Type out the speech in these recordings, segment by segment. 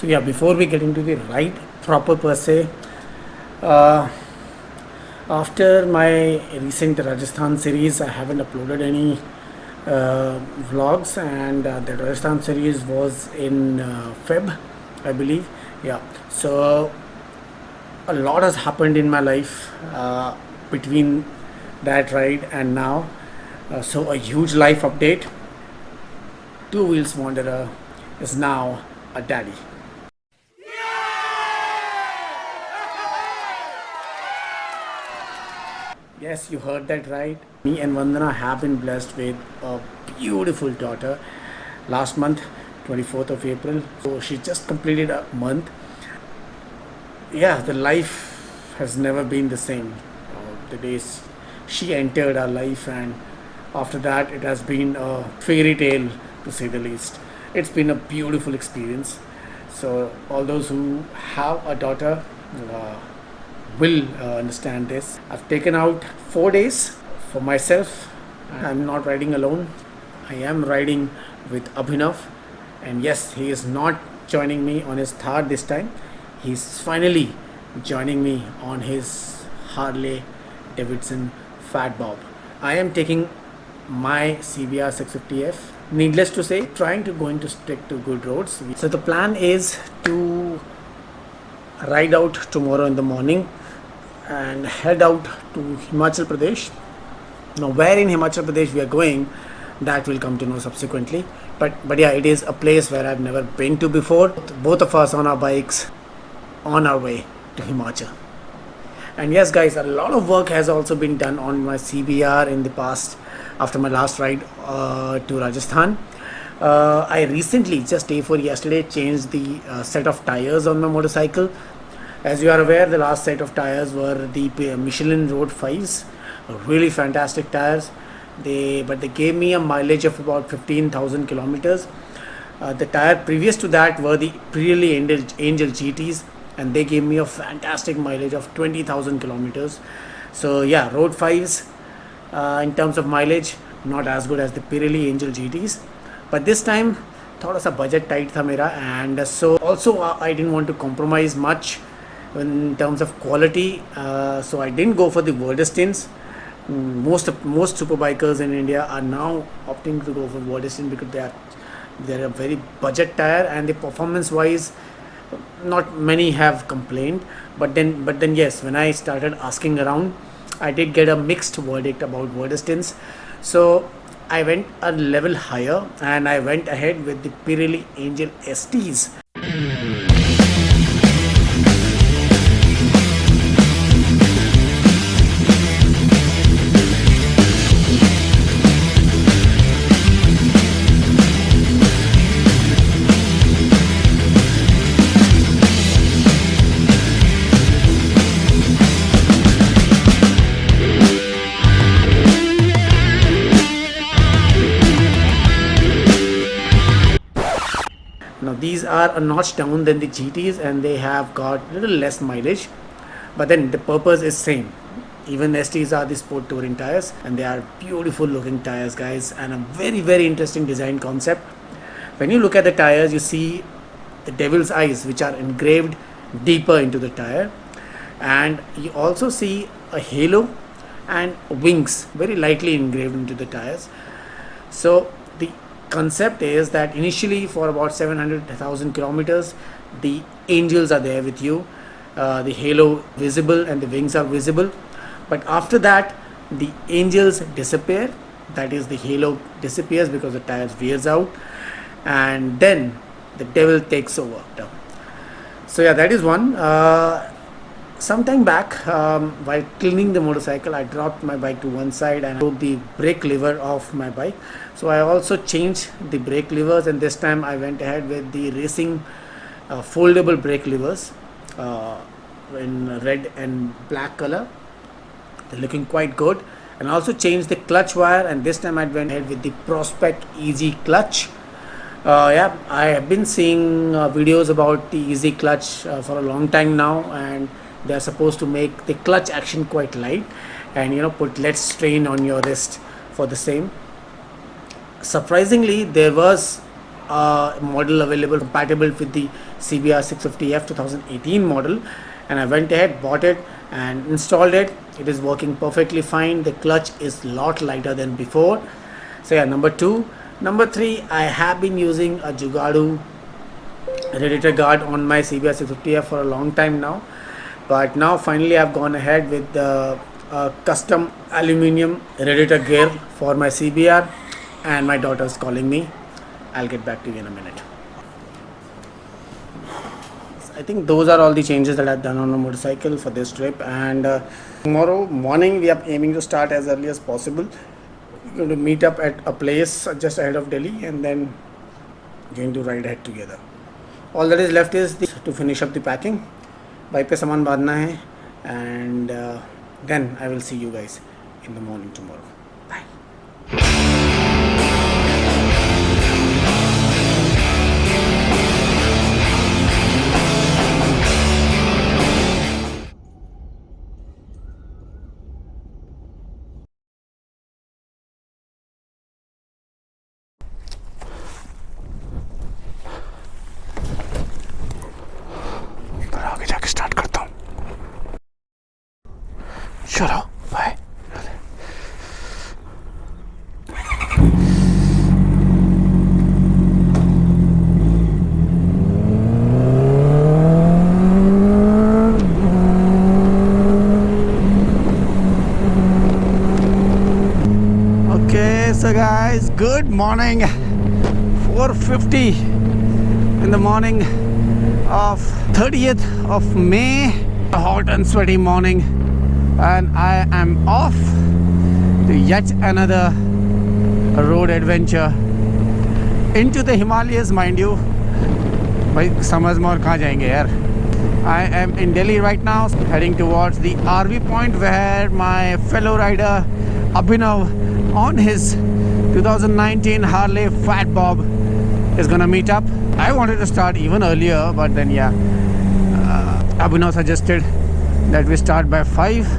So yeah, before we get into the ride proper per se, uh, after my recent Rajasthan series, I haven't uploaded any vlogs, and the Rajasthan series was in Feb, I believe. Yeah, so a lot has happened in my life between that ride and now. So a huge life update. Two Wheels Wanderer is now a daddy. Yes, you heard that right. Me and Vandana have been blessed with a beautiful daughter. Last month, 24th of April. So she just completed a month. Yeah, the life has never been the same. The days she entered our life, and after that, it has been a fairy tale to say the least. It's been a beautiful experience. So, all those who have a daughter uh, will understand this. I've taken out 4 days for myself. I'm not riding alone. I am riding with Abhinav, and yes, he is not joining me on his Thar this time. He's finally joining me on his Harley Davidson Fat Bob. I am taking my CBR 650F. Needless to say, trying to going to stick to good roads. So the plan is to ride out tomorrow in the morning and head out to Himachal Pradesh. Now, where in Himachal Pradesh we are going, that will come to know subsequently. But yeah, it is a place where I've never been to before. Both of us on our bikes, on our way to Himachal. And yes, guys, a lot of work has also been done on my CBR in the past. After my last ride to Rajasthan, I recently, just day before yesterday, changed the set of tires on my motorcycle. As you are aware, the last set of tires were the Michelin Road 5s, really fantastic tires. But they gave me a mileage of about 15,000 kilometers. The tire previous to that were the Pirelli Angel GTs, and they gave me a fantastic mileage of 20,000 kilometers. So yeah, Road 5s in terms of mileage, not as good as the Pirelli Angel GTs. But this time, थोड़ा सा budget tight था मेरा, and so also I didn't want to compromise much in terms of quality. So I didn't go for the Wordestins. Most super bikers in India are now opting to go for Wordestin because they're a very budget tire, and the performance wise, not many have complained. But then yes, when I started asking around, I did get a mixed verdict about Wordestins. So I went a level higher and I went ahead with the Pirelli Angel STs. Now these are a notch down than the GTs, and they have got a little less mileage, but then the purpose is same. Even STs are the sport touring tires, and they are beautiful looking tires, guys, and a very interesting design concept. When you look at the tires, you see the devil's eyes which are engraved deeper into the tire, and you also see a halo and wings very lightly engraved into the tires. So the concept is that initially for about 700,000 kilometers, the angels are there with you, the halo visible and the wings are visible. But after that, the angels disappear, that is the halo disappears because the tires wears out, and then the devil takes over. So yeah, that is one. Some time back, while cleaning the motorcycle, I dropped my bike to one side and I broke the brake lever of my bike. So I also changed the brake levers, and this time I went ahead with the racing foldable brake levers in red and black color. They're looking quite good. And I also changed the clutch wire, and this time I went ahead with the Prospect Easy Clutch. Yeah, I have been seeing videos about the Easy Clutch for a long time now, and they are supposed to make the clutch action quite light and put less strain on your wrist for the same. Surprisingly, there was a model available compatible with the CBR 650F 2018 model, and I went ahead, bought it and installed it. It is working perfectly fine. The clutch is lot lighter than before. So yeah, number 2. Number 3, I have been using a Jugadu radiator guard on my CBR 650F for a long time now, but now finally I've gone ahead with the custom aluminium radiator gear for my CBR, and my daughter's calling me. I'll get back to you in a minute. I think those are all the changes that I've done on a motorcycle for this trip, and tomorrow morning we are aiming to start as early as possible. We're going to meet up at a place just ahead of Delhi and then going to ride ahead together. All that is left is to finish up the packing. Bike पे सामान बांधना है, and then I will see you guys in the morning tomorrow. Bye. आगे जाके start करता हूँ. चलो bye. Okay, so guys, good morning. 4:50 in the morning of 30th of May, a hot and sweaty morning, and I am off to yet another road adventure into the Himalayas, mind you. भाई समझ में और कहाँ जाएंगे यार. I am in Delhi right now, heading towards the RV point where my fellow rider Abhinav on his 2019 Harley Fat Bob is gonna meet up. I wanted to start even earlier, but then yeah, Abhinav suggested that we start by 5.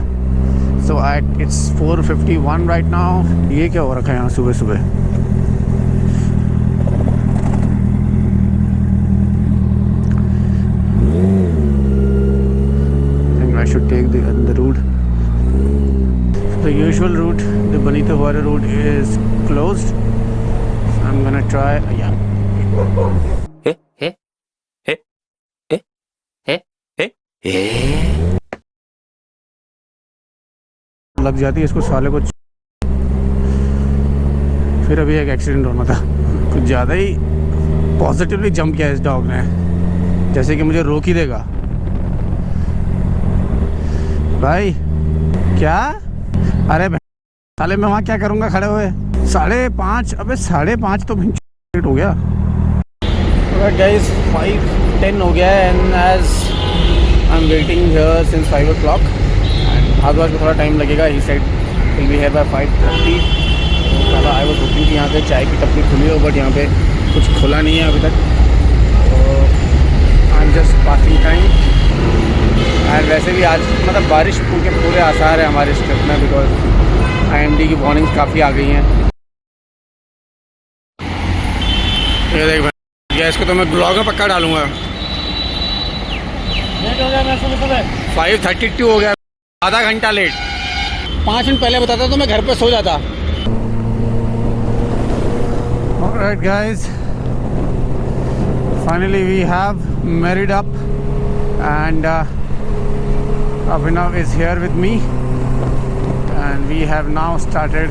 So it's 4:51 right now. ये क्या हो रखा है यहाँ सुबह सुबह? I think I should take the other route. The usual route, the Bonita Huara route, is closed. So I'm gonna try. Yeah. लग जाती है इसको साले को. फिर अभी एक एक्सीडेंट होना था. कुछ ज़्यादा ही पॉजिटिवली जंप किया इस डॉग ने, जैसे कि मुझे रोक ही देगा. भाई क्या? अरे साले मैं वहाँ क्या करूँगा खड़े हुए? 5:30. अबे 5:30 तो लेट हो गया. Alright guys, 5:10 हो गया है, and as I'm waiting here since 5 o'clock, and Bhardwaj को थोड़ा टाइम लगेगा. He said he'll be here by 5:30. I was hoping कि यहाँ पे चाय की टपरी खुली हो, बट यहाँ पे कुछ खुला नहीं है अभी तक. तो I'm just passing time. And वैसे भी आज मतलब बारिश के पूरे आसार है हमारे इस ट्रिप में, बिकॉज IMD की वार्निंग्स काफ़ी आ गई हैं. ये देख भाई, इसको तो मैं ब्लॉग में पक्का डालूंगा. लेट हो गया मैं सुबह. 5:32 हो गया, आधा घंटा लेट. 5 मिनट पहले बताता तो मैं घर पे सो जाता. Alright guys, finally we have married up, and Abhinav is here with me, and we have now started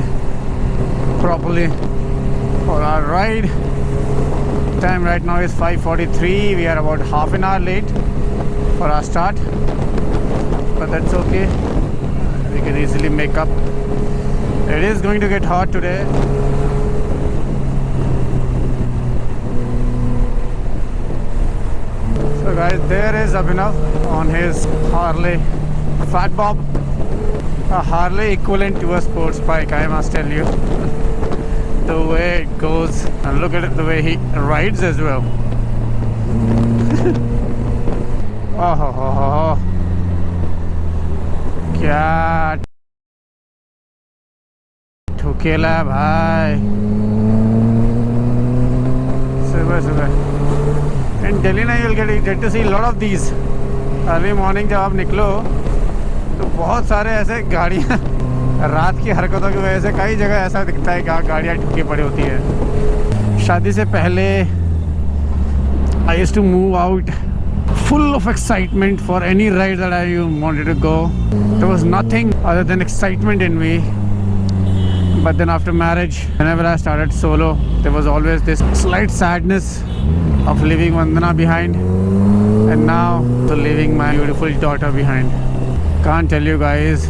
properly for our ride. Time right now is 5:43. We are about half an hour late for our start, but that's okay. We can easily make up. It is going to get hot today. So guys, there is Abhinav on his Harley Fat Bob, a Harley equivalent to a sports bike, I must tell you. The way it goes, and look at it, the way he rides as well. Oh ho ho ho. क्या ठुकेला भाई सुबह सुबह. इन दिल्ली ना you'll get to see lot of these early morning. जब आप निकलो तो बहुत सारे ऐसे गाड़ियाँ रात की हरकतों की वजह से कई जगह ऐसा दिखता है कि गाड़ियाँ ठुकी पड़ी होती है। शादी से पहले I used to move out full of excitement for any ride that I wanted to go. There was nothing other than excitement in me. But then after marriage, whenever I started solo, there was always this slight sadness of leaving Vandana behind, and now to leaving my beautiful daughter behind. Can't tell you guys,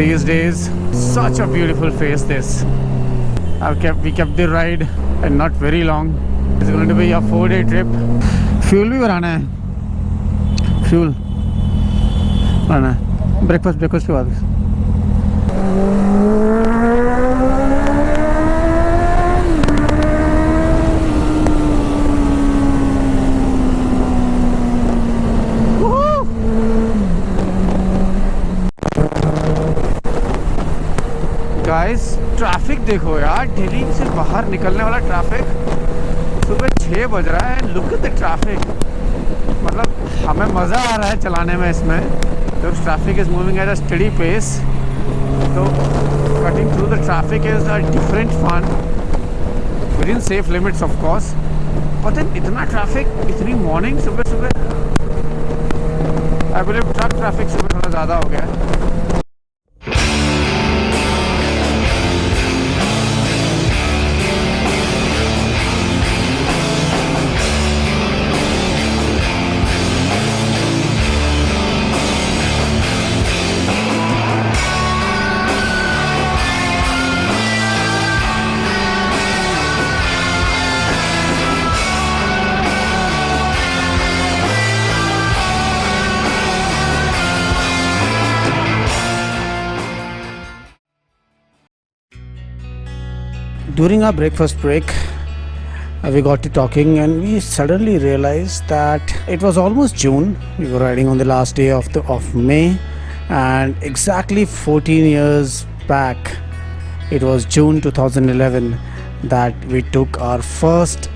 these days, such a beautiful face this. We kept the ride and not very long. It's going to be a 4-day trip. Fuel भी भराना है, fuel भराना है, breakfast के बाद। Guys traffic देखो यार, दिल्ली से बाहर निकलने वाला ट्रैफिक। सुबह 6 बज रहा है, लुक एट द ट्रैफिक। मतलब हमें मज़ा आ रहा है चलाने में इसमें, तो traffic is moving at a steady pace. तो cutting through the traffic is a different fun within safe limits of course. पता है इतना ट्रैफिक इतनी मॉर्निंग सुबह आई बिलीव ट्रक ट्रैफिक सुबह थोड़ा ज़्यादा हो गया है। During our breakfast break, we got to talking and we suddenly realized that it was almost June. We were riding on the last day of May, and exactly 14 years back, it was June 2011 that we took our first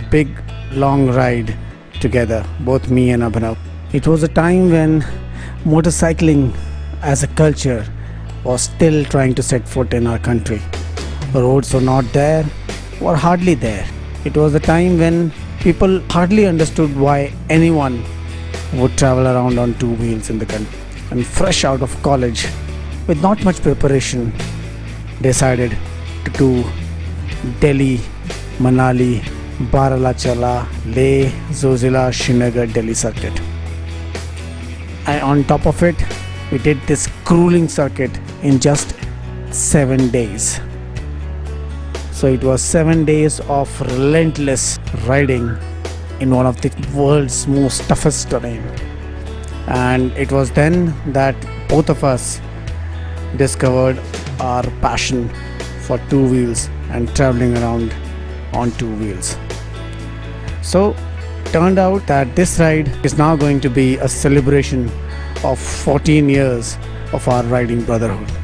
big long ride together, both me and Abhinav. It was a time when motorcycling as a culture was still trying to set foot in our country. Roads were not there, or hardly there. It was the time when people hardly understood why anyone would travel around on two wheels in the country. And fresh out of college, with not much preparation, decided to do Delhi, Manali, Baralachala, Leh, Zojila, Srinagar, Delhi circuit. And on top of it, we did this grueling circuit in just 7 days. So it was 7 days of relentless riding in one of the world's most toughest terrain. And it was then that both of us discovered our passion for two wheels and traveling around on two wheels. So turned out that this ride is now going to be a celebration of 14 years of our riding brotherhood.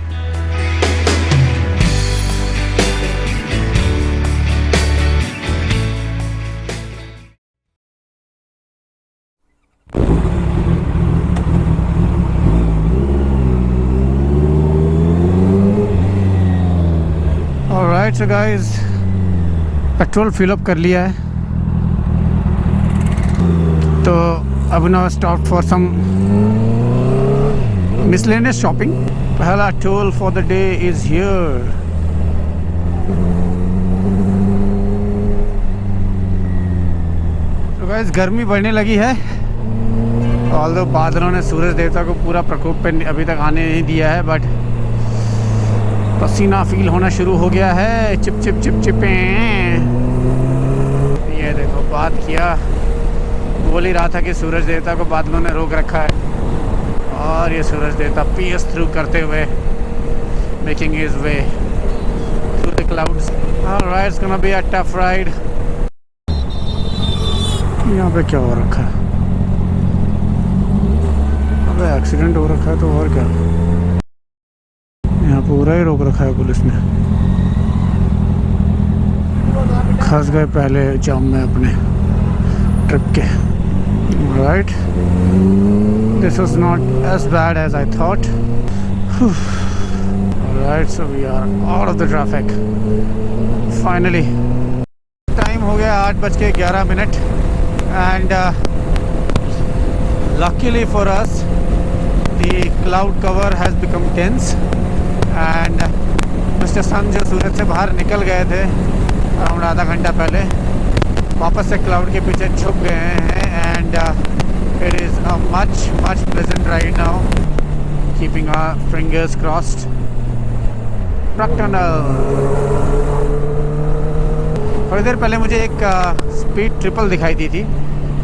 Alright, so guys, petrol fill up कर लिया है, तो अब ना stop for some miscellaneous shopping. पहला toll for the day is here. तो guys, गर्मी बढ़ने लगी है, ऑल्दो बादलों ने सूरज देवता को पूरा प्रकोप पे अभी तक आने नहीं दिया है, बट पसीना फील होना शुरू हो गया है। चिप चिप चिप चिपे। ये देखो, बात किया, बोल ही रहा था कि सूरज देवता को बादलों ने रोक रखा है, और ये सूरज देवता पीस थ्रू करते हुए making his way through the clouds. Alright, it's gonna be a tough ride. यहाँ पे क्या हो रखा है? अबे एक्सीडेंट हो रखा है, तो और क्या, यहाँ पूरा ही रोक रखा है पुलिस ने। फंस गए पहले जाम में अपने। ट्रिप के. Right, this was not as bad as I thought. Right, so we are out of the traffic finally. Time हो गया 8:11 and luckily for us the cloud cover has become dense and mister sun जो सूरज से बाहर निकल गए थे around आधा घंटा पहले, वापस से क्लाउड के पीछे छुप गए हैं. And it is a much pleasant ride now, keeping our fingers crossed. Truck tunnel. थोड़ी देर पहले मुझे एक स्पीड ट्रिपल दिखाई दी थी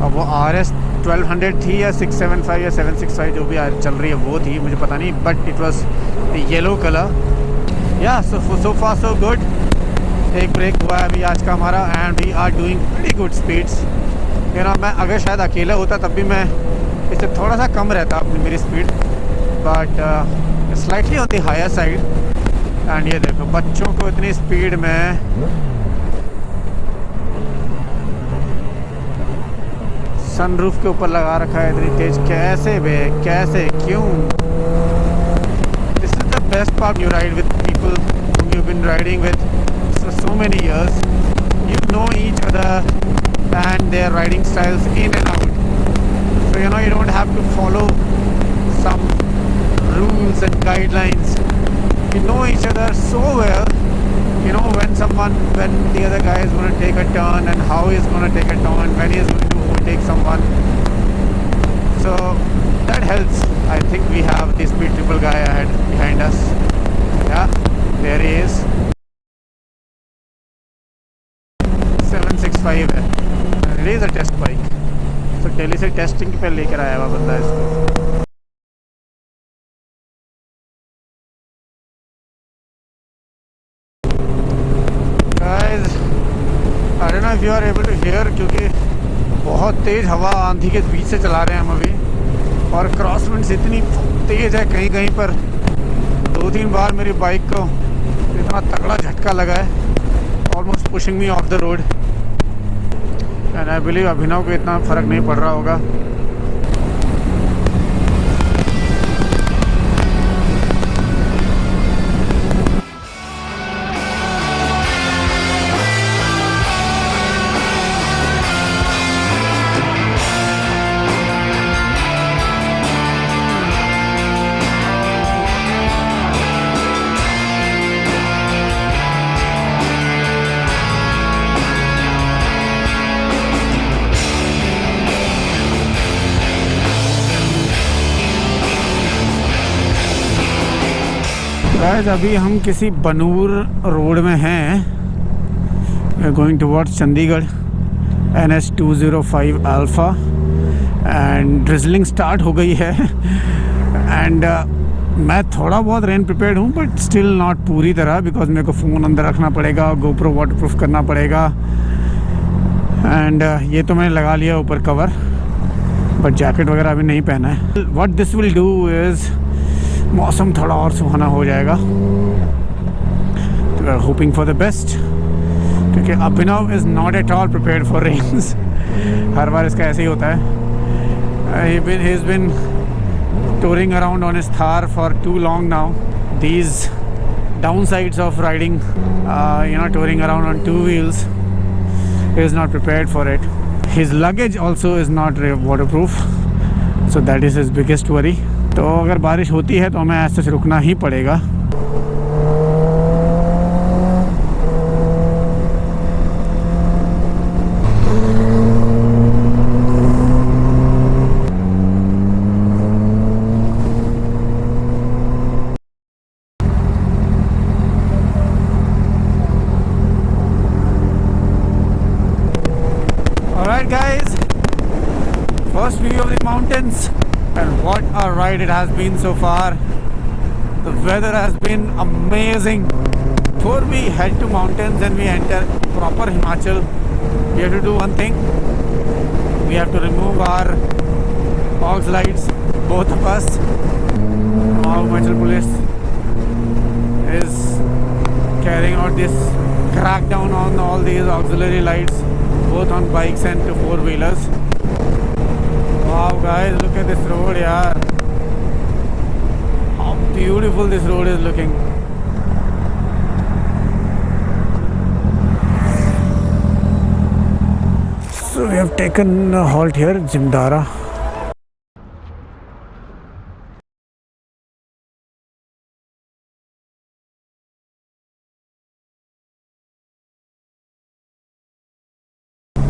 और वो RS 1200 थी या 675 या 765 जो भी चल रही है वो थी, मुझे पता नहीं, but it was yellow colour. या सो फार सो गुड. एक ब्रेक हुआ है अभी आज का हमारा and we are doing pretty good speeds. You know, मैं अगर शायद अकेला होता तब भी मैं इससे थोड़ा सा कम रहता अपनी मेरी speed, but slightly on the higher side. And ये देखो बच्चों को इतनी स्पीड में सनरूफ के ऊपर लगा रखा है इतनी तेज. कैसे बे, कैसे, क्यों? This is the best part. You ride with people whom you've been riding with for so many years. You know each other and their riding styles in and out, so you know you don't have to follow some rules and guidelines. You know each other so well. You know when the other guy is going to take a turn and how he is going to take a turn, when he is going to overtake someone. So that helps. I think we have the speed triple guy ahead behind us. Yeah, there he is. 765 है. It is a test bike. So Delhi से testing पे लेकर आया हुआ बंदा इसको. Guys, I don't know if you are able to hear, क्योंकि बहुत तेज़ हवा आंधी के बीच से चला रहे हैं हम अभी, और क्रॉसविंड्स इतनी तेज़ है कहीं कहीं पर. 2-3 बार मेरी बाइक को इतना तगड़ा झटका लगा है, almost pushing me off the road. And I believe Abhinav को इतना फ़र्क नहीं पड़ रहा होगा. गाइस, अभी हम किसी बनूर रोड में हैं. We are going towards Chandigarh. NH 205 alpha and drizzling start हो गई है. एंड मैं थोड़ा बहुत रेन प्रिपेयर्ड हूँ बट स्टिल नॉट पूरी तरह, बिकॉज मेरे को फ़ोन अंदर रखना पड़ेगा, गोप्रो वाटरप्रूफ करना पड़ेगा. एंड ये तो मैंने लगा लिया ऊपर कवर, बट जैकेट वगैरह अभी नहीं पहना है. What this will do is मौसम थोड़ा और सुहाना हो जाएगा. We are hoping for the best, क्योंकि Abhinav is not at all prepared for rains. हर बार इसका ऐसे ही होता है. He is been touring around on his Thar for too long now. These downsides of riding, touring around on two wheels, he is not prepared for it. His luggage also is not waterproof, so that is his biggest worry. तो अगर बारिश होती है तो हमें ऐसे रुकना ही पड़ेगा. Alright guys, first view of the mountains, and what a ride it has been so far. The weather has been amazing. Before we head to mountains and we enter proper Himachal, we have to do one thing. We have to remove our aux lights, both of us. Now Himachal police is carrying out this crackdown on all these auxiliary lights. both on bikes and four-wheelers. Wow guys, look at this road yaar. How beautiful this road is looking. So we have taken a halt here, Jimdara.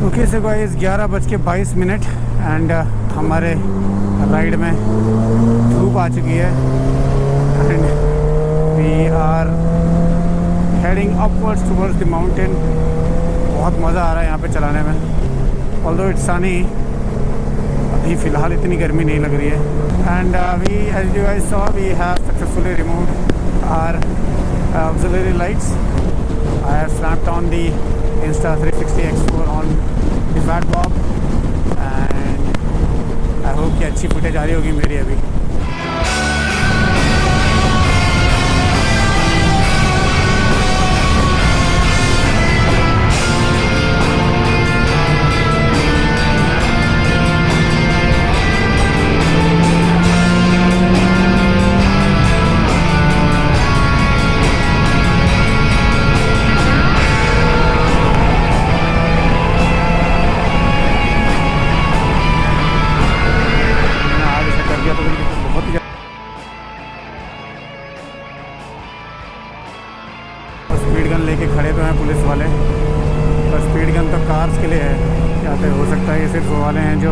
Okay so guys 11:22 and हमारे ride में धूप आ चुकी है and we are heading upwards towards the mountain. बहुत मज़ा आ रहा है यहाँ पे चलाने में, ऑल्दो इट्स सनी। अभी फ़िलहाल इतनी गर्मी नहीं लग रही है and we as you guys saw we have successfully removed our auxiliary lights. I have snapped on the Insta360 X4 on the Fat Bob and I hope कि अच्छी फुटेज आ रही होगी मेरी अभी। स्पीड गन लेके खड़े तो हैं पुलिस वाले, और स्पीड गन तो कार्स के लिए है। या तो हो सकता है ये सिर्फ वो वाले हैं जो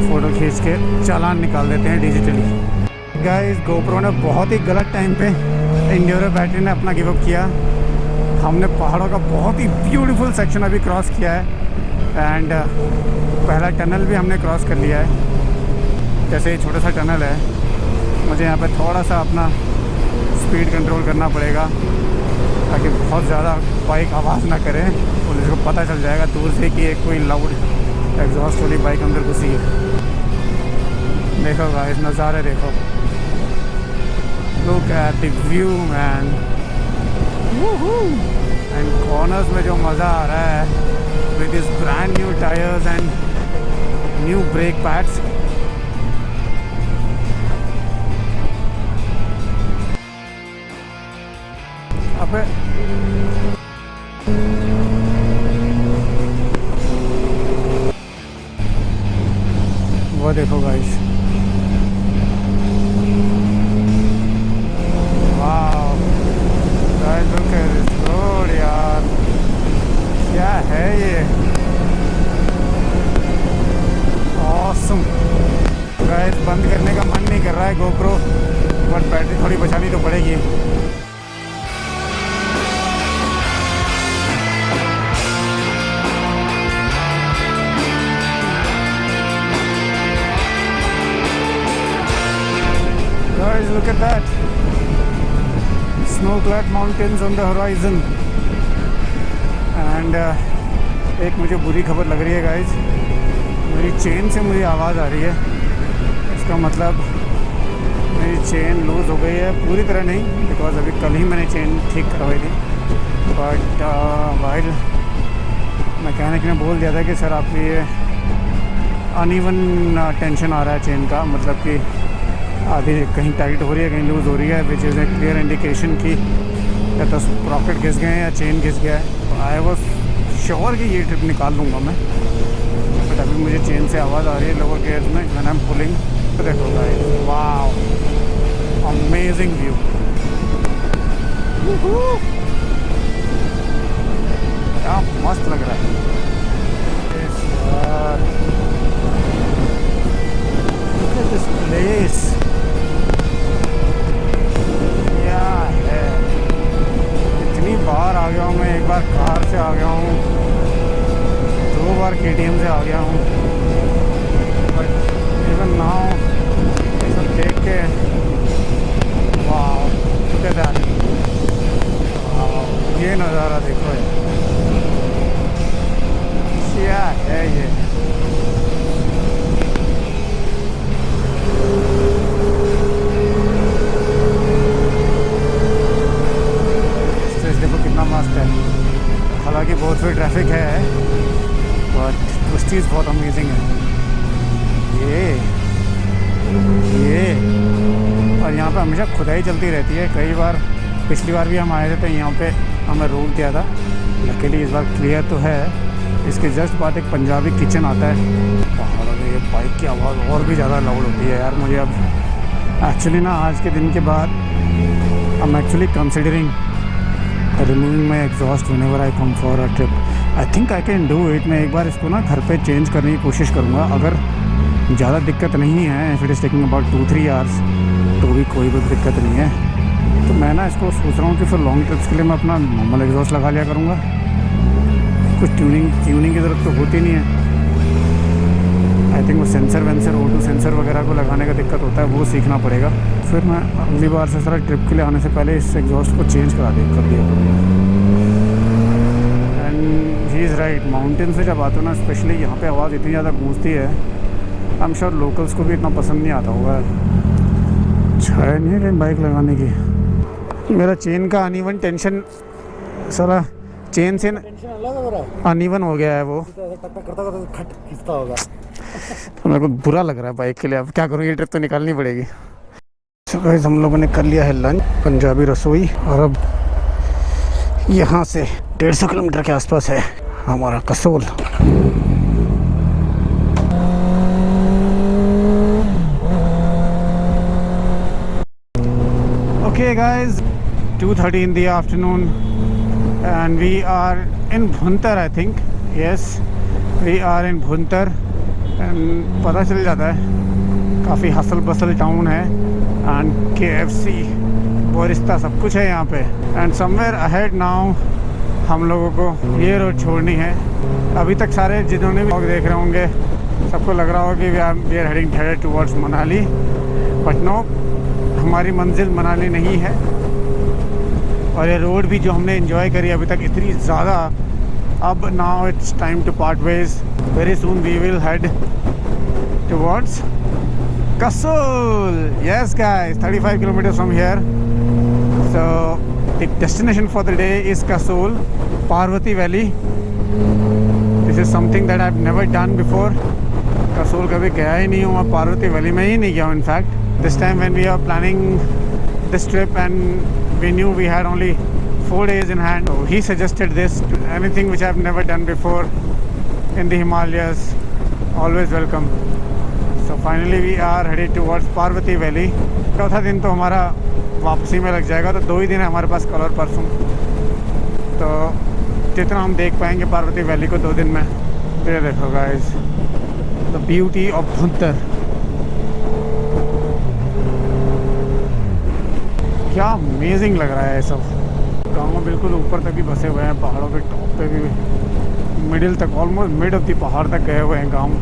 फ़ोटो खींच के चालान निकाल देते हैं डिजिटली। गाइस गोप्रो ने बहुत ही गलत टाइम पे इंड्योरो बैटरी ने अपना गिव अप किया। हमने पहाड़ों का बहुत ही ब्यूटीफुल सेक्शन अभी क्रॉस किया है एंड पहला टनल भी हमने क्रॉस कर लिया है। जैसे ये छोटा सा टनल है, मुझे यहाँ पे थोड़ा सा अपना स्पीड कंट्रोल करना पड़ेगा ताकि बहुत ज़्यादा बाइक आवाज़ ना करे। पुलिस को पता चल जाएगा दूर से कि एक कोई लाउड एग्जॉस्ट वाली बाइक अंदर घुसी है। देखो गाइस नज़ारे देखो, look at the view man. And corners में जो मज़ा आ रहा है with this brand new tyres and new brake pads. अबे वो देखो guys, wow guys look at this road यार, क्या है ये, ऑसम। गाइस बंद करने का मन नहीं कर रहा है गोप्रो, बट बैटरी थोड़ी बचानी तो पड़ेगी। Guys, look at that, snow-clad mountains on the horizon and एक मुझे बुरी खबर लग रही है गाइस, मेरी चेन से मुझे आवाज़ आ रही है। इसका मतलब मेरी चेन लूज़ हो गई है, पूरी तरह नहीं बिकॉज अभी कल ही मैंने चेन ठीक करवाई थी, बट वाइल मैकेनिक ने बोल दिया था कि सर आपकी ये अनइवन टेंशन आ रहा है चेन का, मतलब कि आधी कहीं टाइट हो रही है कहीं लूज़ हो रही है, which is a clear indication कि या तो स्प्रॉकेट घिस गए हैं या चेन घिस गया है। आई वॉज श्योर कि ये ट्रिप निकाल लूँगा मैं, बट अभी मुझे चेन से आवाज़ आ रही है लोअर गियर्स में व्हेन आई एम पुलिंग। तो देखो गाइस, वाओ अमेजिंग व्यू, क्या मस्त लग रहा है। Look at this place. बार आ गया हूँ मैं, एक बार कार से आ गया हूँ, 2 बार KTM से आ गया हूँ, बट इवन नाउ ये सब देख के वाह, लुक एट दैट, ये नज़ारा देखो यार, क्या है ये। देखो कितना मस्त है, हालांकि बहुत सी ट्रैफिक है गॉड, ट्विस्टीज बहुत अमेजिंग है। ये और यहाँ पे हमेशा खुदाई चलती रहती है। कई बार, पिछली बार भी हम आए थे तो यहाँ पे हमें रोक दिया था। लकीली इस बार क्लियर तो है। इसके जस्ट बाद एक पंजाबी किचन आता है। पहाड़ों में ये बाइक की आवाज़ और भी ज़्यादा लाउड होती है यार। मुझे अब एक्चुअली ना, आज के दिन के बाद I am actually considering removing my exhaust whenever I come for a trip. I think I can do it. मैं एक बार इसको ना घर पे चेंज करने की कोशिश करूँगा। अगर ज़्यादा दिक्कत नहीं है, if it is taking about 2-3 hours, तो भी कोई भी दिक्कत नहीं है। तो मैं ना इसको सोच रहा हूँ कि फिर लॉन्ग ट्रिप्स के लिए मैं अपना नॉर्मल एग्जॉस्ट लगा लिया करूँगा। कुछ ट्यूनिंग की ज़रूरत तो होती नहीं है। आई थिंक वो सेंसर O2 सेंसर वगैरह को लगाने का दिक्कत होता है, वो सीखना पड़ेगा। फिर मैं अगली बार से सारा ट्रिप के लिए आने से पहले इस एग्जॉस्ट को चेंज कर दिया करूँगा। And he is right, mountain से जब आते हो ना, स्पेशली यहाँ पे आवाज़ इतनी ज़्यादा गूंजती है। आई एम श्योर लोकल्स को भी इतना पसंद नहीं आता होगा। छाया नहीं है कहीं बाइक लगाने की। मेरा चेन का अनइवन टेंशन, सारा चेन से अनइवन हो गया है वो, खिंचता होगा। तो मेरे को बुरा लग रहा है बाइक के लिए। अब क्या करूँ, ये ट्रिप तो निकालनी पड़ेगी। तो गाइस, हम लोगों ने कर लिया है लंच, पंजाबी रसोई, और अब यहाँ से 150 किलोमीटर के आसपास है हमारा Kasol. Okay guys, 2:30 in the afternoon and we are in Bhuntar, I think. Yes, we are in Bhuntar and पता चल जाता है, काफ़ी हसल बसल टाउन है। एंड KFC, बोरिस्ता, सब कुछ है यहाँ पे। एंड समवेयर अहेड नाउ हम लोगों को ये रोड छोड़नी है। अभी तक सारे जिन्होंने भी लोग देख रहे होंगे, सबको लग रहा होगा कि we are heading towards Manali, but no, हमारी मंजिल मनाली नहीं है। और ये रोड भी जो हमने एंजॉय करी अभी तक इतनी ज़्यादा, अब now it's time to part ways. Very soon we will head towards Kasol. Yes guys, 35 kilometres from here. So the destination for the day is Kasol, Parvati valley. This is something that I have never done before. Kasol कभी गया ही नहीं हूँ, मैं Parvati valley में ही नहीं गया हूँ in fact. This time when we are planning this trip and we knew we had only 4 days in hand, so he suggested this. Anything which I've never done before in the Himalayas, always welcome. So finally we are headed towards Parvati Valley. चौथा दिन तो हमारा वापसी में लग जाएगा, तो 2 ही दिन है हमारे पास, कल और परसों। तो जितना हम देख पाएंगे पार्वती वैली को 2 दिन में। ये देखो guys, the beauty of Bhuntar. क्या अमेजिंग लग रहा है सब। गाँव बिल्कुल ऊपर तक भी बसे हुए हैं, पहाड़ों के टॉप पे भी, मिडिल तक, ऑलमोस्ट मिड ऑफ द पहाड़ तक गए हुए हैं गाँव।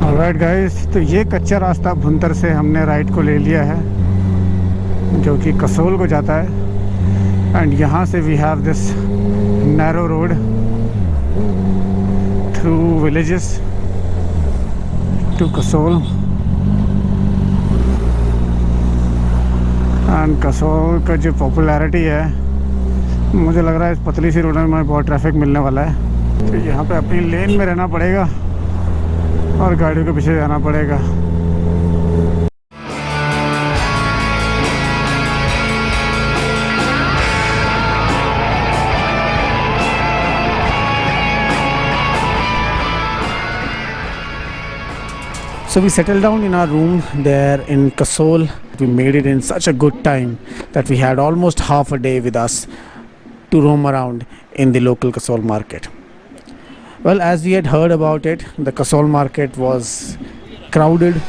ऑलराइट गाइस, तो ये कच्चा रास्ता भुंतर से हमने राइट को ले लिया है, जो कि कसोल को जाता है। एंड यहाँ से we have this narrow road through villages to Kasol. And Kasol का जो पॉपुलैरिटी है, मुझे लग रहा है इस पतली सी रोड में बहुत ट्रैफिक मिलने वाला है। तो यहाँ पे अपनी लेन में रहना पड़ेगा और गाड़ियों के पीछे जाना पड़ेगा। So we settled down in our room there in Kasol. We made it in such a good time that we had almost half a day with us to roam around in the local Kasol market. Well, as we had heard about it, the Kasol market was crowded.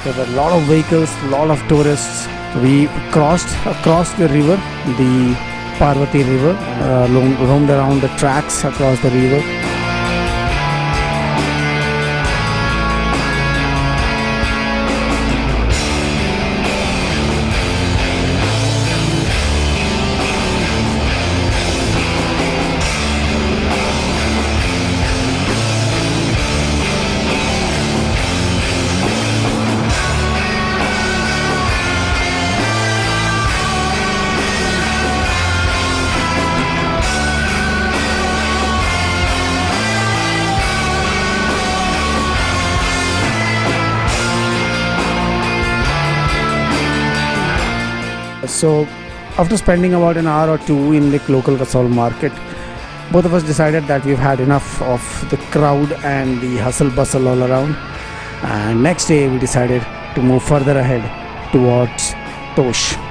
There were a lot of vehicles, a lot of tourists, So we crossed across the river, the Parvati River, roamed around the tracks across the river. So after spending about an hour or two in the local Kasol market, both of us decided that we've had enough of the crowd and the hustle bustle all around, and next day we decided to move further ahead towards Tosh.